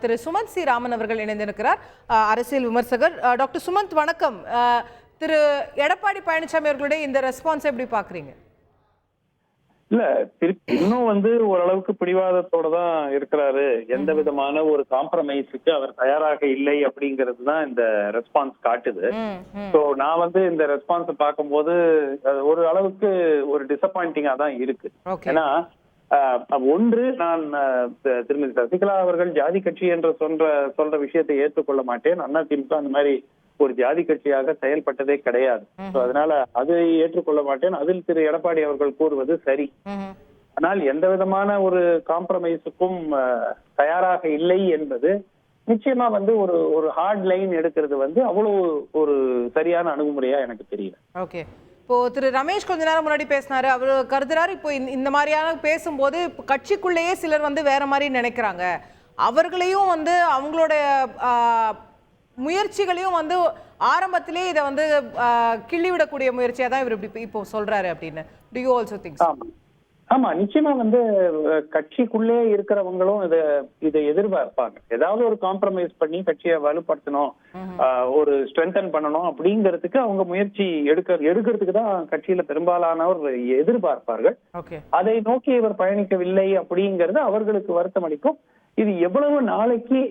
திரு Sumanth C Raman அவர்கள் இணைந்திருக்கிறார், அரசியல் விமர்சகர். டாக்டர் சுமந்த் வணக்கம். திரு எடப்பாடி பழனிசாமி அவர்களுடைய இந்த ரெஸ்பான்ஸ் எப்படி பாக்குறீங்க? இல்ல, இன்னும் ஓரளவுக்கு பிடிவாதத்தோட தான் இருக்கிறாரு. எந்த விதமான ஒரு காம்ப்ரமைஸுக்கு அவர் தயாராக இல்லை அப்படிங்கிறது தான் இந்த ரெஸ்பான்ஸ் காட்டுது. சோ நான் இந்த ரெஸ்பான்ஸ் பார்க்கும்போது ஒரு அளவுக்கு ஒரு டிசப்பாயிண்டிங்கா தான் இருக்கு. ஏன்னா ஒன்று, நான் திருமதி சசிகலா அவர்கள் ஜாதி கட்சி என்று சொல்ற விஷயத்தை ஏற்றுக்கொள்ள மாட்டேன். அதிமுக அந்த மாதிரி ஒரு ஜாதி கட்சியாக செயல்பட்டதே கிடையாது. அதனால அதை ஏற்றுக்கொள்ள மாட்டேன். அதில் திரு எடப்பாடி அவர்கள் கூறுவது சரி. ஆனால் எந்த விதமான ஒரு காம்ப்ரமைஸுக்கும் தயாராக இல்லை என்பது நிச்சயமா ஒரு ஹார்ட் லைன் எடுக்கிறது அவ்வளவு ஒரு சரியான அணுகுமுறையா எனக்கு தெரியல. ஓகே, இப்போ திரு ரமேஷ் கொஞ்ச நேரம் முன்னாடி பேசினாரு. அவர் கருதுறாரு, இப்போ இந்த மாதிரியான பேசும்போது கட்சிக்குள்ளேயே சிலர் வேற மாதிரி நினைக்கிறாங்க, அவர்களையும் அவங்களோட முயற்சிகளையும் ஆரம்பத்திலே இதை கிள்ளிவிடக்கூடிய முயற்சியா தான் இவர் இப்போ சொல்றாரு அப்படின்னு. Do you also think so? ஆமா, நிச்சயமா கட்சிக்குள்ளே இருக்கிறவங்களும் இதை எதிர்பார்ப்பாங்க. ஏதாவது ஒரு காம்ப்ரமைஸ் பண்ணி கட்சியை வலுப்படுத்தணும், ஒரு ஸ்ட்ரென்தன் பண்ணணும் அப்படிங்கிறதுக்கு அவங்க முயற்சி எடுக்கிறதுக்கு தான் கட்சியில பெரும்பாலானவர் எதிர்பார்ப்பார்கள். அதை நோக்கி இவர் பயணிக்கவில்லை அப்படிங்கிறது அவர்களுக்கு வருத்தம் அளிக்கும். இது எவ்வளவு நாளைக்கு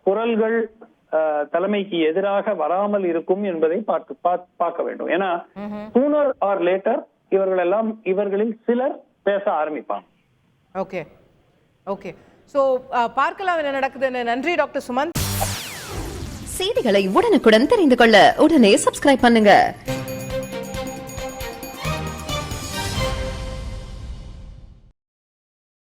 குரல்கள் தலைமைக்கு எதிராக வராமல் இருக்கும் என்பதை பார்க்க வேண்டும். ஏன்னா சூனர் ஆர் லேட்டர் இவர்களில் சிலர் பேச ஆரம்பிப்பாங்க. ஓகே ஓகே, சோ பார்க்கலாம் என்ன நடக்குதுன்னு. நன்றி டாக்டர் சுமந்த். செய்திகளை உடனுக்குடன் தெரிந்து கொள்ள உடனே சப்ஸ்கிரைப் பண்ணுங்க.